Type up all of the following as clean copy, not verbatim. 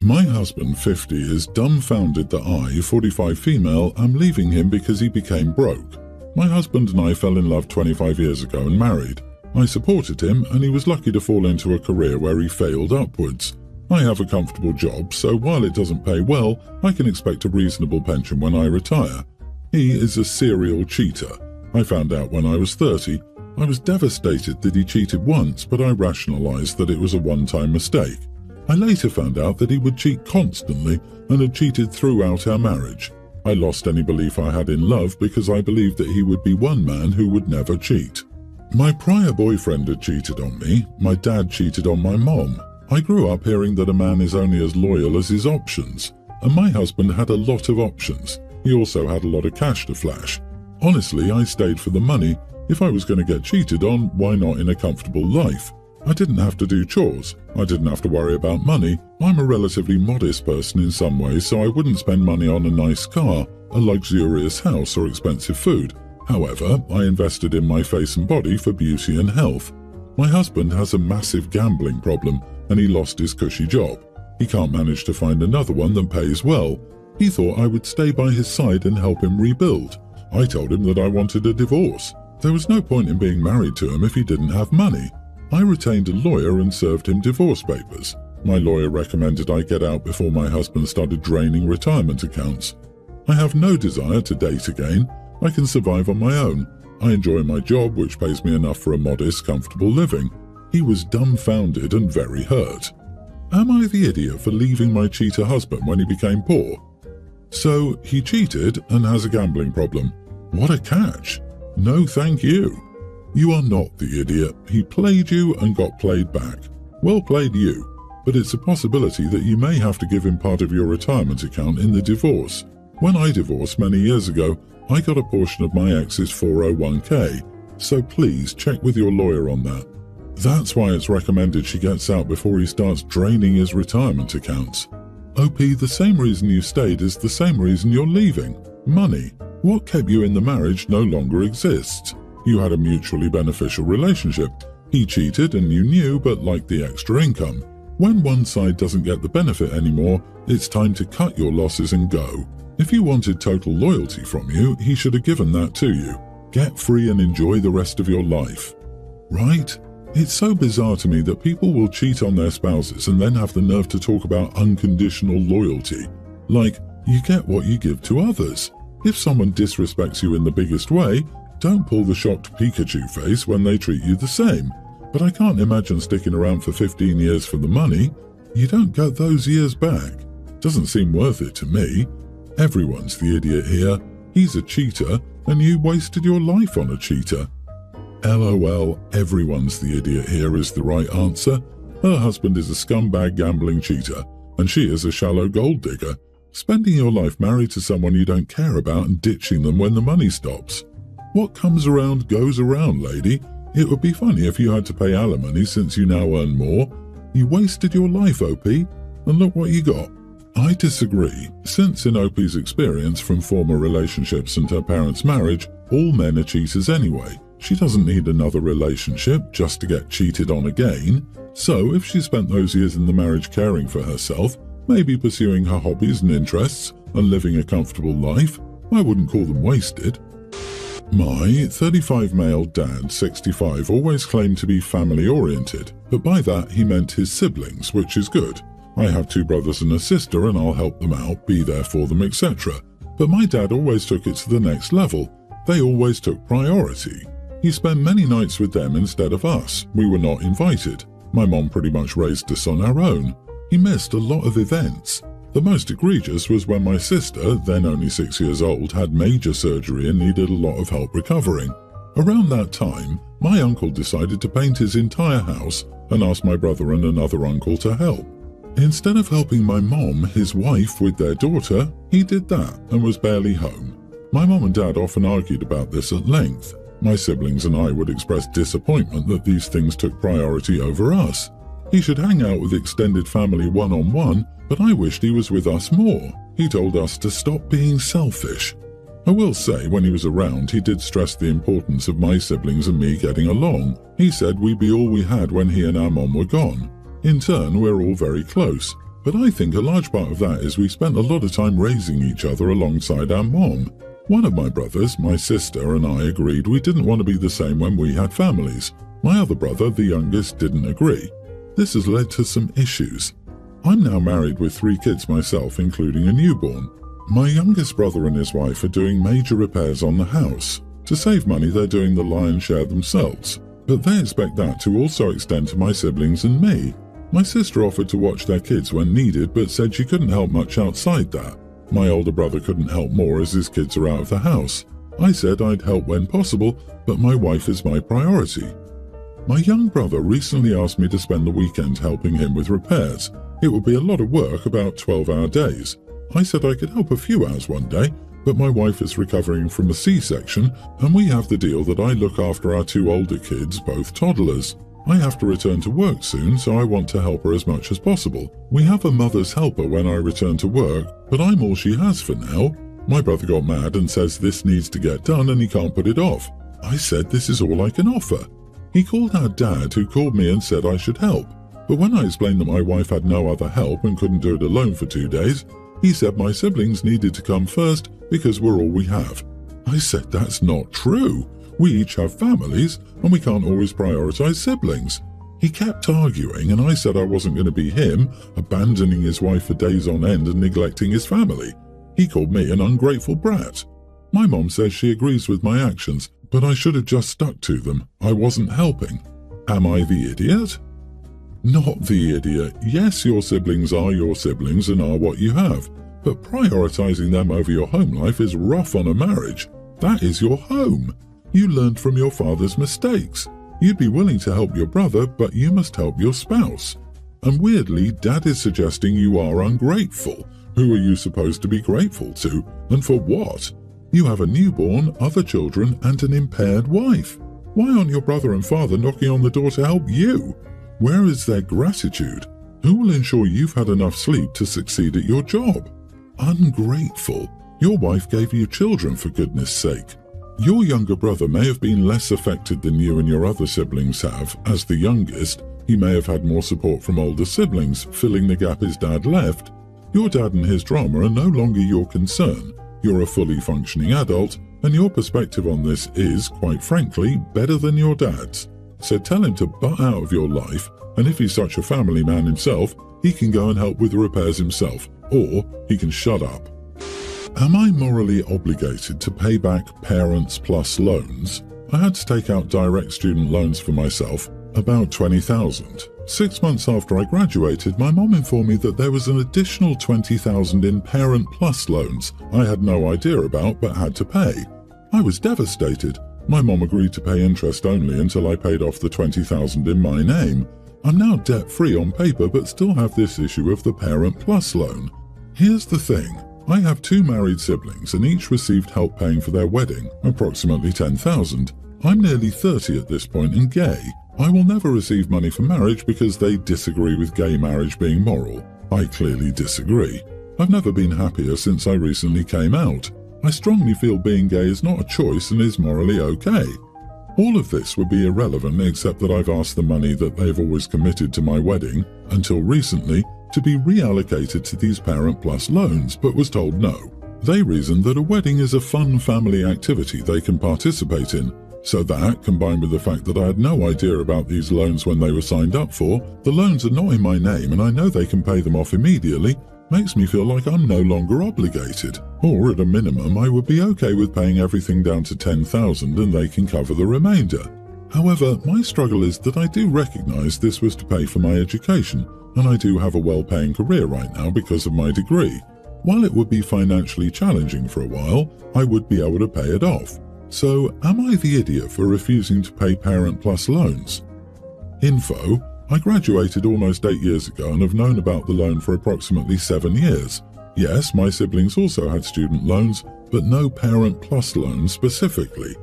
My husband, 50, is dumbfounded that I, 45 female, am leaving him because he became broke. My husband and I fell in love 25 years ago and married. I supported him and he was lucky to fall into a career where he failed upwards. I have a comfortable job, so while it doesn't pay well, I can expect a reasonable pension when I retire. He is a serial cheater. I found out when I was 30. I was devastated that he cheated once, but I rationalized that it was a one-time mistake. I later found out that he would cheat constantly and had cheated throughout our marriage. I lost any belief I had in love because I believed that he would be one man who would never cheat. My prior boyfriend had cheated on me. My dad cheated on my mom. I grew up hearing that a man is only as loyal as his options, and my husband had a lot of options. He also had a lot of cash to flash. Honestly, I stayed for the money. If I was going to get cheated on, why not in a comfortable life? I didn't have to do chores. I didn't have to worry about money. I'm a relatively modest person in some ways, so I wouldn't spend money on a nice car, a luxurious house, or expensive food. However, I invested in my face and body for beauty and health. My husband has a massive gambling problem, and he lost his cushy job. He can't manage to find another one that pays well. He thought I would stay by his side and help him rebuild. I told him that I wanted a divorce. There was no point in being married to him if he didn't have money. I retained a lawyer and served him divorce papers. My lawyer recommended I get out before my husband started draining retirement accounts. I have no desire to date again. I can survive on my own. I enjoy my job, which pays me enough for a modest, comfortable living. He was dumbfounded and very hurt. Am I the idiot for leaving my cheater husband when he became poor? So, he cheated and has a gambling problem. What a catch! No thank you. You are not the idiot. He played you and got played back. Well played you. But it's a possibility that you may have to give him part of your retirement account in the divorce. When I divorced many years ago, I got a portion of my ex's 401k, so please check with your lawyer on that. That's why it's recommended she gets out before he starts draining his retirement accounts. OP, the same reason you stayed is the same reason you're leaving. Money. What kept you in the marriage no longer exists. You had a mutually beneficial relationship. He cheated and you knew but liked the extra income. When one side doesn't get the benefit anymore, it's time to cut your losses and go. If he wanted total loyalty from you, he should have given that to you. Get free and enjoy the rest of your life. Right? It's so bizarre to me that people will cheat on their spouses and then have the nerve to talk about unconditional loyalty. Like, you get what you give to others. If someone disrespects you in the biggest way, don't pull the shocked Pikachu face when they treat you the same. But I can't imagine sticking around for 15 years for the money. You don't get those years back. Doesn't seem worth it to me. Everyone's the idiot here. He's a cheater, and you wasted your life on a cheater. LOL, everyone's the idiot here is the right answer. Her husband is a scumbag gambling cheater, and she is a shallow gold digger. Spending your life married to someone you don't care about and ditching them when the money stops. What comes around goes around, lady. It would be funny if you had to pay alimony since you now earn more. You wasted your life, OP, and look what you got. I disagree, since in OP's experience from former relationships and her parents' marriage, all men are cheaters anyway. She doesn't need another relationship just to get cheated on again. So if she spent those years in the marriage caring for herself, maybe pursuing her hobbies and interests, and living a comfortable life, I wouldn't call them wasted. My 35 male dad, 65, always claimed to be family-oriented, but by that he meant his siblings, which is good. I have 2 brothers and a sister and I'll help them out, be there for them, etc. But my dad always took it to the next level. They always took priority. He spent many nights with them instead of us. We were not invited. My mom pretty much raised us on our own. He missed a lot of events. The most egregious was when my sister, then only 6 years old, had major surgery and needed a lot of help recovering. Around that time, my uncle decided to paint his entire house and asked my brother and another uncle to help. Instead of helping my mom, his wife, with their daughter, he did that and was barely home. My mom and dad often argued about this at length. My siblings and I would express disappointment that these things took priority over us. He should hang out with extended family one-on-one, but I wished he was with us more. He told us to stop being selfish. I will say, when he was around, he did stress the importance of my siblings and me getting along. He said we'd be all we had when he and our mom were gone. In turn, we're all very close. But I think a large part of that is we spent a lot of time raising each other alongside our mom. One of my brothers, my sister, and I agreed we didn't want to be the same when we had families. My other brother, the youngest, didn't agree. This has led to some issues. I'm now married with 3 kids myself, including a newborn. My youngest brother and his wife are doing major repairs on the house. To save money, they're doing the lion's share themselves, but they expect that to also extend to my siblings and me. My sister offered to watch their kids when needed, but said she couldn't help much outside that. My older brother couldn't help more as his kids are out of the house. I said I'd help when possible, but my wife is my priority. My young brother recently asked me to spend the weekend helping him with repairs. It would be a lot of work, about 12-hour days. I said I could help a few hours one day, but my wife is recovering from a C-section, and we have the deal that I look after our 2 older kids, both toddlers. I have to return to work soon, so I want to help her as much as possible. We have a mother's helper when I return to work, but I'm all she has for now. My brother got mad and says this needs to get done and he can't put it off. I said this is all I can offer. He called our dad, who called me and said I should help. But when I explained that my wife had no other help and couldn't do it alone for 2 days, he said my siblings needed to come first because we're all we have. I said that's not true. We each have families and we can't always prioritize siblings. He kept arguing and I said I wasn't going to be him, abandoning his wife for days on end and neglecting his family. He called me an ungrateful brat. My mom says she agrees with my actions, but I should have just stuck to them. I wasn't helping. Am I the idiot? Not the idiot. Yes, your siblings are your siblings and are what you have, but prioritizing them over your home life is rough on a marriage. That is your home. You learned from your father's mistakes. You'd be willing to help your brother, but you must help your spouse. And weirdly, Dad is suggesting you are ungrateful. Who are you supposed to be grateful to, and for what? You have a newborn, other children, and an impaired wife. Why aren't your brother and father knocking on the door to help you? Where is their gratitude? Who will ensure you've had enough sleep to succeed at your job? Ungrateful. Your wife gave you children, for goodness sake. Your younger brother may have been less affected than you and your other siblings have. As the youngest, he may have had more support from older siblings, filling the gap his dad left. Your dad and his drama are no longer your concern. You're a fully functioning adult, and your perspective on this is, quite frankly, better than your dad's. So tell him to butt out of your life, and if he's such a family man himself, he can go and help with the repairs himself, or he can shut up. Am I morally obligated to pay back Parents Plus loans? I had to take out direct student loans for myself, about $20,000. 6 months after I graduated, my mom informed me that there was an additional $20,000 in Parent Plus loans I had no idea about but had to pay. I was devastated. My mom agreed to pay interest only until I paid off the $20,000 in my name. I'm now debt-free on paper but still have this issue of the Parent Plus loan. Here's the thing. I have 2 married siblings and each received help paying for their wedding, approximately $10,000. I'm nearly 30 at this point and gay. I will never receive money for marriage because they disagree with gay marriage being moral. I clearly disagree. I've never been happier since I recently came out. I strongly feel being gay is not a choice and is morally okay. All of this would be irrelevant except that I've asked the money that they've always committed to my wedding, until recently, to be reallocated to these Parent Plus loans, but was told no. They reasoned that a wedding is a fun family activity they can participate in. So that, combined with the fact that I had no idea about these loans when they were signed up for, the loans are not in my name and I know they can pay them off immediately, makes me feel like I'm no longer obligated. Or at a minimum, I would be okay with paying everything down to $10,000 and they can cover the remainder. However, my struggle is that I do recognize this was to pay for my education, and I do have a well-paying career right now because of my degree. While it would be financially challenging for a while, I would be able to pay it off. So, am I the idiot for refusing to pay Parent Plus loans? Info: I graduated almost 8 years ago and have known about the loan for approximately 7 years. Yes, my siblings also had student loans, but no Parent Plus loans specifically.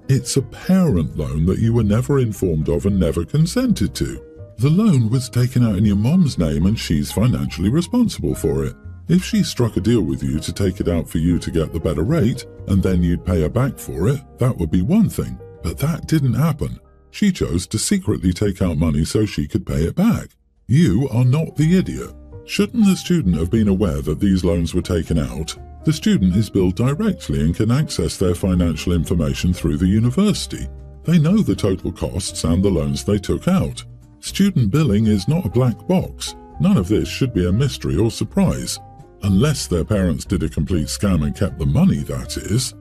It's a parent loan that you were never informed of and never consented to. The loan was taken out in your mom's name and she's financially responsible for it. If she struck a deal with you to take it out for you to get the better rate, and then you'd pay her back for it, that would be one thing. But that didn't happen. She chose to secretly take out money so she could pay it back. You are not the idiot. Shouldn't the student have been aware that these loans were taken out? The student is billed directly and can access their financial information through the university. They know the total costs and the loans they took out. Student billing is not a black box. None of this should be a mystery or surprise. Unless their parents did a complete scam and kept the money, that is.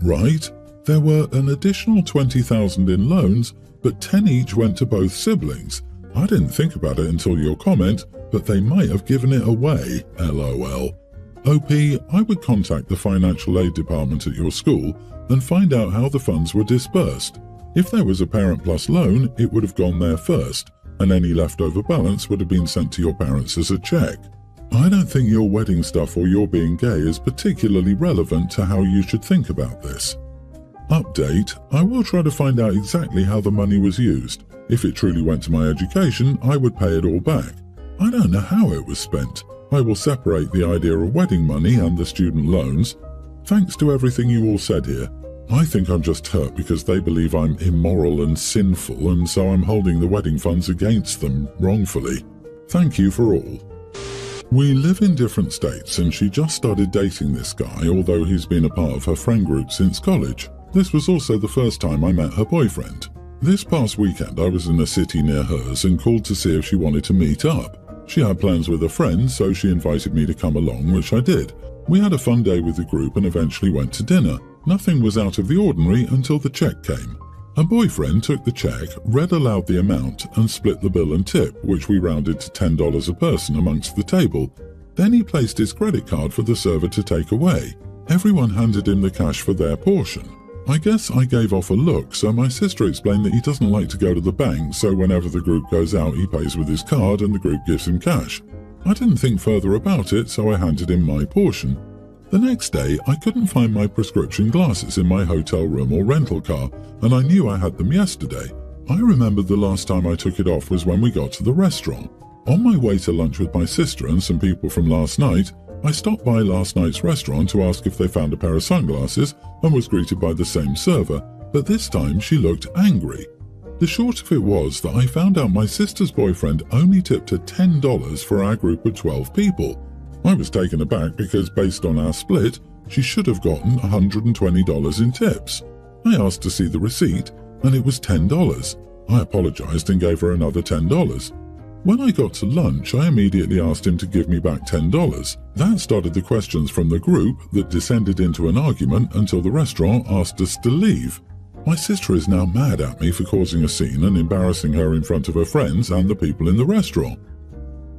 Right? There were an additional $20,000 in loans, but 10 each went to both siblings. I didn't think about it until your comment, but they might have given it away, LOL. OP, I would contact the financial aid department at your school and find out how the funds were dispersed. If there was a Parent Plus loan, it would have gone there first, and any leftover balance would have been sent to your parents as a check. I don't think your wedding stuff or your being gay is particularly relevant to how you should think about this. Update, I will try to find out exactly how the money was used. If it truly went to my education, I would pay it all back. I don't know how it was spent. I will separate the idea of wedding money and the student loans. Thanks to everything you all said here. I think I'm just hurt because they believe I'm immoral and sinful, and so I'm holding the wedding funds against them wrongfully. Thank you for all. We live in different states, and she just started dating this guy, although he's been a part of her friend group since college. This was also the first time I met her boyfriend. This past weekend I was in a city near hers and called to see if she wanted to meet up. She had plans with a friend, so she invited me to come along, which I did. We had a fun day with the group and eventually went to dinner. Nothing was out of the ordinary until the check came. Her boyfriend took the check, read aloud the amount, and split the bill and tip, which we rounded to $10 a person amongst the table. Then he placed his credit card for the server to take away. Everyone handed him the cash for their portion. I guess I gave off a look, so my sister explained that he doesn't like to go to the bank, so whenever the group goes out he pays with his card and the group gives him cash. I didn't think further about it, so I handed him my portion. The next day, I couldn't find my prescription glasses in my hotel room or rental car, and I knew I had them yesterday. I remembered the last time I took it off was when we got to the restaurant. On my way to lunch with my sister and some people from last night, I stopped by last night's restaurant to ask if they found a pair of sunglasses and was greeted by the same server, but this time she looked angry. The short of it was that I found out my sister's boyfriend only tipped her $10 for our group of 12 people. I was taken aback because based on our split, she should have gotten $120 in tips. I asked to see the receipt and it was $10. I apologized and gave her another $10. When I got to lunch, I immediately asked him to give me back $10. That started the questions from the group that descended into an argument until the restaurant asked us to leave. My sister is now mad at me for causing a scene and embarrassing her in front of her friends and the people in the restaurant.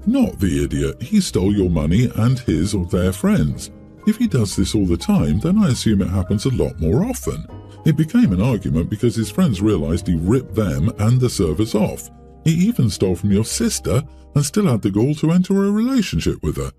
Not the idiot, he stole your money and his or their friends. If he does this all the time, then I assume it happens a lot more often. It became an argument because his friends realized he ripped them and the servers off. He even stole from your sister and still had the gall to enter a relationship with her.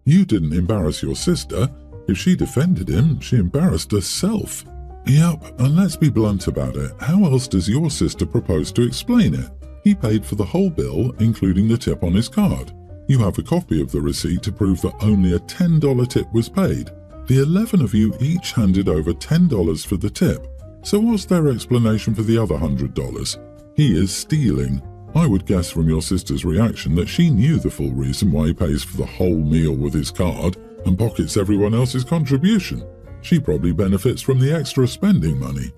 You didn't embarrass your sister. If she defended him, she embarrassed herself. Yep, and let's be blunt about it. How else does your sister propose to explain it? He paid for the whole bill, including the tip on his card. You have a copy of the receipt to prove that only a $10 tip was paid. The 11 of you each handed over $10 for the tip. So what's their explanation for the other $100? He is stealing. I would guess from your sister's reaction that she knew the full reason why he pays for the whole meal with his card and pockets everyone else's contribution. She probably benefits from the extra spending money.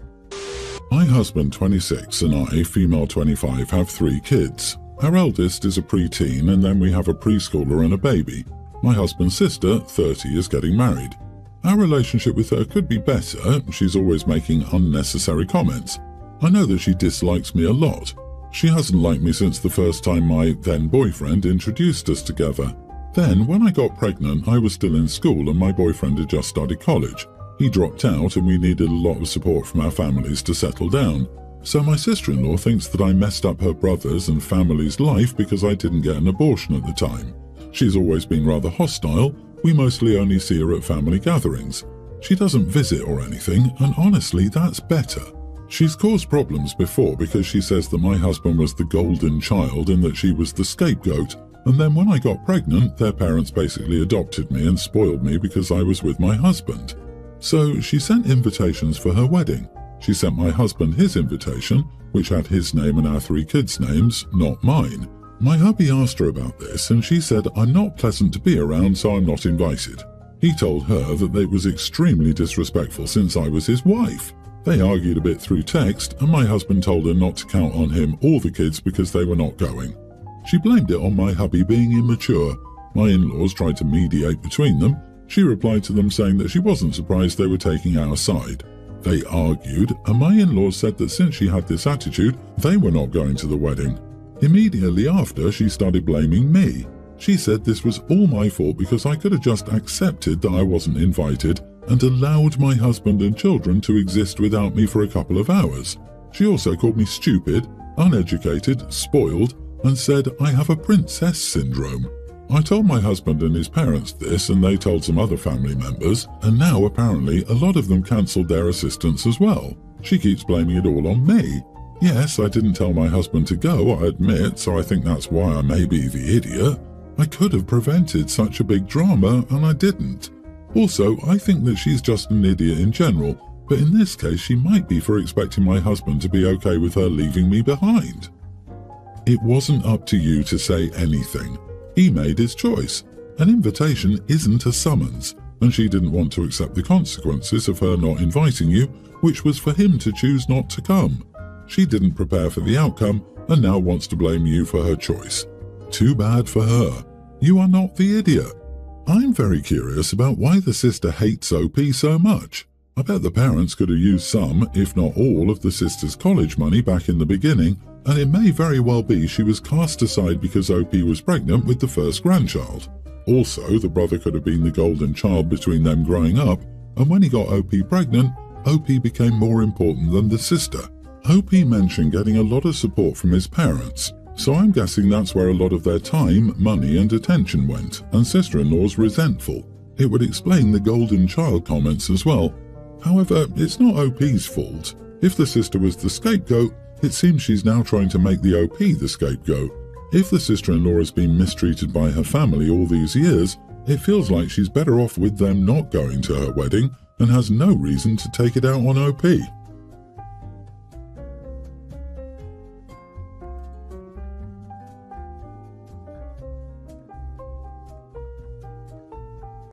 My husband, 26, and I, female 25, have 3 kids. Our eldest is a preteen, and then we have a preschooler and a baby. My husband's sister, 30, is getting married. Our relationship with her could be better. She's always making unnecessary comments. I know that she dislikes me a lot. She hasn't liked me since the first time my then-boyfriend introduced us together. Then, when I got pregnant, I was still in school and my boyfriend had just started college. He dropped out and we needed a lot of support from our families to settle down. So my sister-in-law thinks that I messed up her brother's and family's life because I didn't get an abortion at the time. She's always been rather hostile. We mostly only see her at family gatherings. She doesn't visit or anything, and honestly, that's better. She's caused problems before because she says that my husband was the golden child and that she was the scapegoat. And then when I got pregnant, their parents basically adopted me and spoiled me because I was with my husband. So she sent invitations for her wedding. She sent my husband his invitation, which had his name and our 3 kids' names, not mine. My hubby asked her about this and she said I'm not pleasant to be around, so I'm not invited. He told her that it was extremely disrespectful since I was his wife. They argued a bit through text and my husband told her not to count on him or the kids because they were not going. She blamed it on my hubby being immature. My in-laws tried to mediate between them. She replied to them saying that she wasn't surprised they were taking our side. They argued and my in-laws said that since she had this attitude, they were not going to the wedding. Immediately after, she started blaming me. She said this was all my fault because I could have just accepted that I wasn't invited and allowed my husband and children to exist without me for a couple of hours. She also called me stupid, uneducated, spoiled, and said I have a princess syndrome. I told my husband and his parents this and they told some other family members, and now apparently a lot of them cancelled their assistance as well. She keeps blaming it all on me. Yes, I didn't tell my husband to go, I admit, so I think that's why I may be the idiot. I could have prevented such a big drama and I didn't. Also, I think that she's just an idiot in general, but in this case she might be for expecting my husband to be okay with her leaving me behind. It wasn't up to you to say anything. He made his choice. An invitation isn't a summons, and she didn't want to accept the consequences of her not inviting you, which was for him to choose not to come. She didn't prepare for the outcome and now wants to blame you for her choice. Too bad for her. You are not the idiot. I'm very curious about why the sister hates OP so much. I bet the parents could have used some, if not all, of the sister's college money back in the beginning, and it may very well be she was cast aside because OP was pregnant with the first grandchild. Also, the brother could have been the golden child between them growing up, and when he got OP pregnant, OP became more important than the sister. OP mentioned getting a lot of support from his parents, so I'm guessing that's where a lot of their time, money and attention went, and sister-in-law's resentful. It would explain the golden child comments as well. However, it's not OP's fault. If the sister was the scapegoat, it seems she's now trying to make the OP the scapegoat. If the sister-in-law has been mistreated by her family all these years, it feels like she's better off with them not going to her wedding and has no reason to take it out on OP.